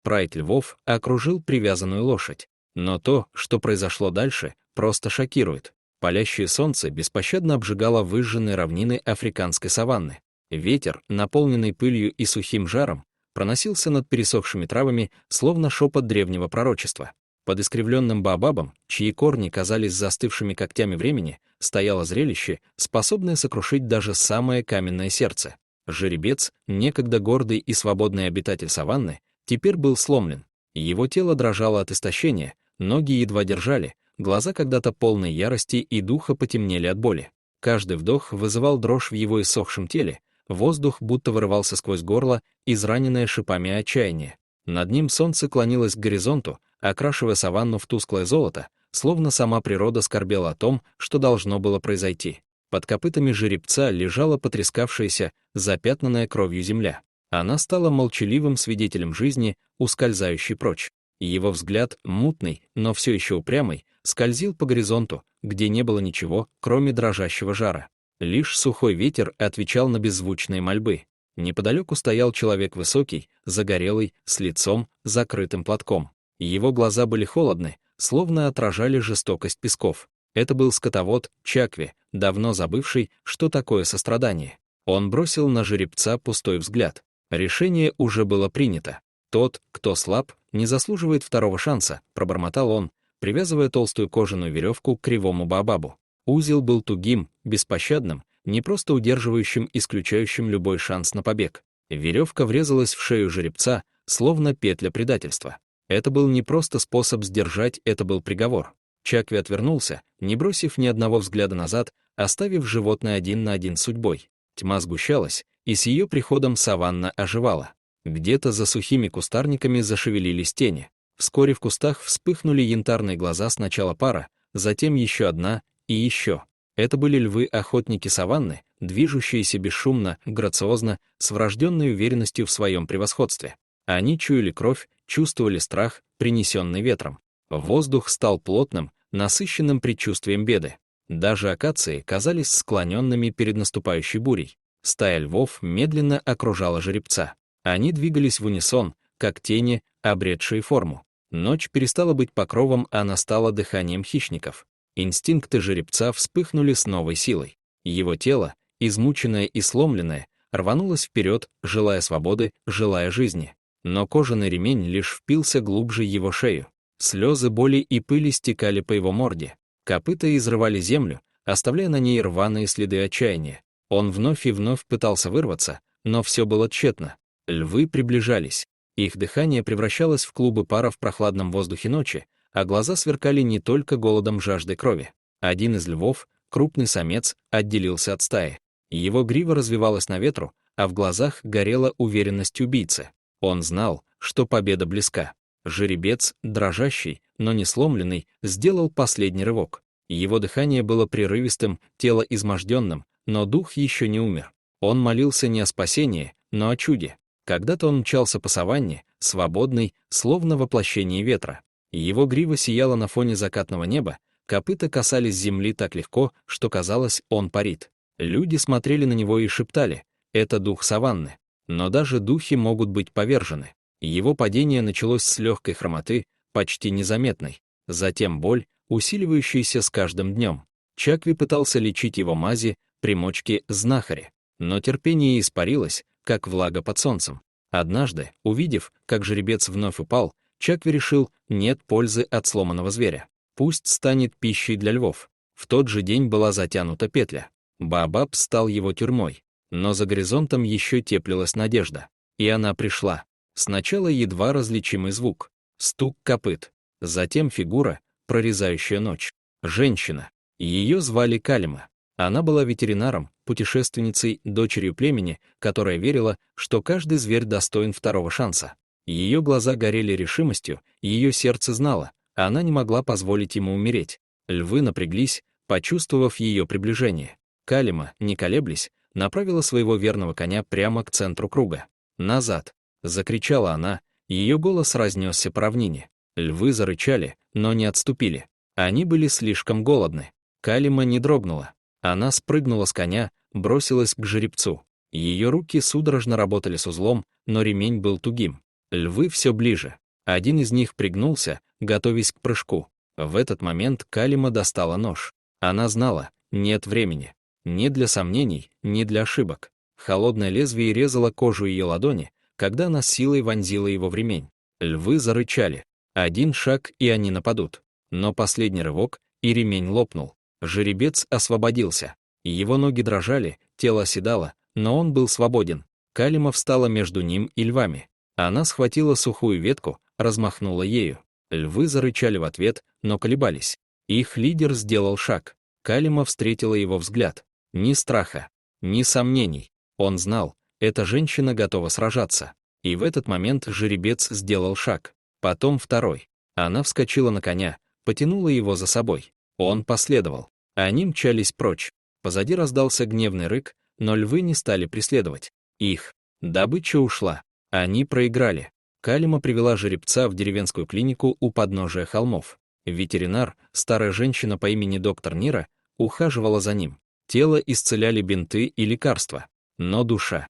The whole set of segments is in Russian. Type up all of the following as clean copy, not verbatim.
Спрайт львов окружил привязанную лошадь. Но то, что произошло дальше, просто шокирует. Палящее солнце беспощадно обжигало выжженные равнины африканской саванны. Ветер, наполненный пылью и сухим жаром, проносился над пересохшими травами, словно шепот древнего пророчества. Под искривленным баобабом, чьи корни казались застывшими когтями времени, стояло зрелище, способное сокрушить даже самое каменное сердце. Жеребец, некогда гордый и свободный обитатель саванны, теперь был сломлен. Его тело дрожало от истощения, ноги едва держали, глаза когда-то полной ярости и духа потемнели от боли. Каждый вдох вызывал дрожь в его иссохшем теле, воздух будто вырывался сквозь горло, израненное шипами отчаяния. Над ним солнце клонилось к горизонту, окрашивая саванну в тусклое золото, словно сама природа скорбела о том, что должно было произойти. Под копытами жеребца лежала потрескавшаяся, запятнанная кровью земля. Она стала молчаливым свидетелем жизни, ускользающей прочь. Его взгляд, мутный, но все еще упрямый, скользил по горизонту, где не было ничего, кроме дрожащего жара. Лишь сухой ветер отвечал на беззвучные мольбы. Неподалеку стоял человек высокий, загорелый, с лицом, закрытым платком. Его глаза были холодны, словно отражали жестокость песков. Это был скотовод Чакви, давно забывший, что такое сострадание. Он бросил на жеребца пустой взгляд. Решение уже было принято. «Тот, кто слаб, не заслуживает второго шанса», — пробормотал он, привязывая толстую кожаную веревку к кривому баобабу. Узел был тугим, беспощадным, не просто удерживающим, исключающим любой шанс на побег. Веревка врезалась в шею жеребца, словно петля предательства. Это был не просто способ сдержать, это был приговор. Чакви отвернулся, не бросив ни одного взгляда назад, оставив животное один на один с судьбой. Тьма сгущалась, и с ее приходом саванна оживала. Где-то за сухими кустарниками зашевелились тени. Вскоре в кустах вспыхнули янтарные глаза сначала пара, затем еще одна и еще. Это были львы-охотники саванны, движущиеся бесшумно, грациозно, с врожденной уверенностью в своем превосходстве. Они чуяли кровь, чувствовали страх, принесенный ветром. Воздух стал плотным, насыщенным предчувствием беды. Даже акации казались склоненными перед наступающей бурей. Стая львов медленно окружала жеребца. Они двигались в унисон, как тени, обретшие форму. Ночь перестала быть покровом, а она стала дыханием хищников. Инстинкты жеребца вспыхнули с новой силой. Его тело, измученное и сломленное, рванулось вперед, желая свободы, желая жизни. Но кожаный ремень лишь впился глубже его шею. Слезы боли и пыли стекали по его морде. Копыта изрывали землю, оставляя на ней рваные следы отчаяния. Он вновь и вновь пытался вырваться, но все было тщетно. Львы приближались. Их дыхание превращалось в клубы пара в прохладном воздухе ночи, а глаза сверкали не только голодом жаждой крови. Один из львов, крупный самец, отделился от стаи. Его грива развивалась на ветру, а в глазах горела уверенность убийцы. Он знал, что победа близка. Жеребец, дрожащий, но не сломленный, сделал последний рывок. Его дыхание было прерывистым, тело изможденным, но дух еще не умер. Он молился не о спасении, но о чуде. Когда-то он мчался по саванне, свободный, словно воплощение ветра. Его грива сияла на фоне закатного неба, копыта касались земли так легко, что казалось, он парит. Люди смотрели на него и шептали: «Это дух саванны». Но даже духи могут быть повержены. Его падение началось с легкой хромоты, почти незаметной. Затем боль, усиливающаяся с каждым днем. Чакви пытался лечить его мази, примочки, знахари. Но терпение испарилось, как влага под солнцем. Однажды, увидев, как жеребец вновь упал, Чакви решил: нет пользы от сломанного зверя. Пусть станет пищей для львов. В тот же день была затянута петля. Баобаб стал его тюрьмой. Но за горизонтом еще теплилась надежда. И она пришла. Сначала едва различимый звук. Стук копыт. Затем фигура, прорезающая ночь. Женщина. Ее звали Калима. Она была ветеринаром, путешественницей, дочерью племени, которая верила, что каждый зверь достоин второго шанса. Ее глаза горели решимостью, ее сердце знало, а она не могла позволить ему умереть. Львы напряглись, почувствовав ее приближение. Калима, не колеблясь, направила своего верного коня прямо к центру круга. «Назад!» — закричала она, ее голос разнесся по равнине. Львы зарычали, но не отступили. Они были слишком голодны. Калима не дрогнула. Она спрыгнула с коня, бросилась к жеребцу. Ее руки судорожно работали с узлом, но ремень был тугим. Львы все ближе. Один из них пригнулся, готовясь к прыжку. В этот момент Калима достала нож. Она знала, нет времени. Ни для сомнений, ни для ошибок. Холодное лезвие резало кожу ее ладони, когда она силой вонзила его в ремень. Львы зарычали. Один шаг, и они нападут. Но последний рывок, и ремень лопнул. Жеребец освободился. Его ноги дрожали, тело оседало, но он был свободен. Калима встала между ним и львами. Она схватила сухую ветку, размахнула ею. Львы зарычали в ответ, но колебались. Их лидер сделал шаг. Калима встретила его взгляд. Ни страха, ни сомнений. Он знал, эта женщина готова сражаться. И в этот момент жеребец сделал шаг. Потом второй. Она вскочила на коня, потянула его за собой. Он последовал. Они мчались прочь. Позади раздался гневный рык, но львы не стали преследовать. Их добыча ушла. Они проиграли. Калима привела жеребца в деревенскую клинику у подножия холмов. Ветеринар, старая женщина по имени доктор Нира, ухаживала за ним. Тело исцеляли бинты и лекарства. Но душа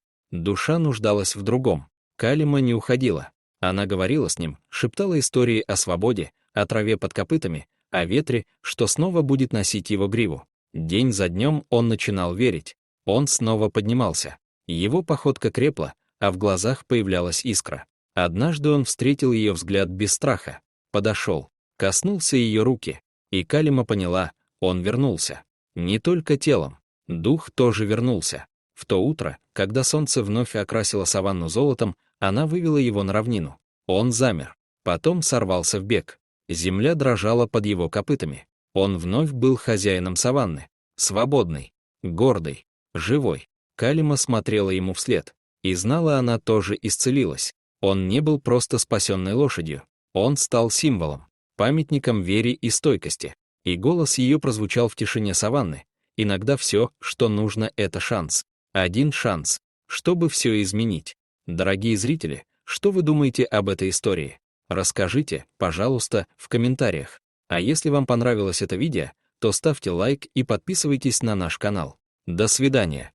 нуждалась в другом. Калима не уходила. Она говорила с ним, шептала истории о свободе, о траве под копытами, о ветре, что снова будет носить его гриву. День за днем он начинал верить. Он снова поднимался. Его походка крепла, а в глазах появлялась искра. Однажды он встретил ее взгляд без страха. Подошел, коснулся ее руки, и Калима поняла, он вернулся. Не только телом, дух тоже вернулся. В то утро, когда солнце вновь окрасило саванну золотом, она вывела его на равнину. Он замер, потом сорвался в бег. Земля дрожала под его копытами. Он вновь был хозяином саванны. Свободный, гордый, живой. Калима смотрела ему вслед. И знала, она тоже исцелилась. Он не был просто спасенной лошадью. Он стал символом, памятником вере и стойкости. И голос ее прозвучал в тишине саванны. Иногда все, что нужно, это шанс. Один шанс, чтобы все изменить. Дорогие зрители, что вы думаете об этой истории? Расскажите, пожалуйста, в комментариях. А если вам понравилось это видео, то ставьте лайк и подписывайтесь на наш канал. До свидания.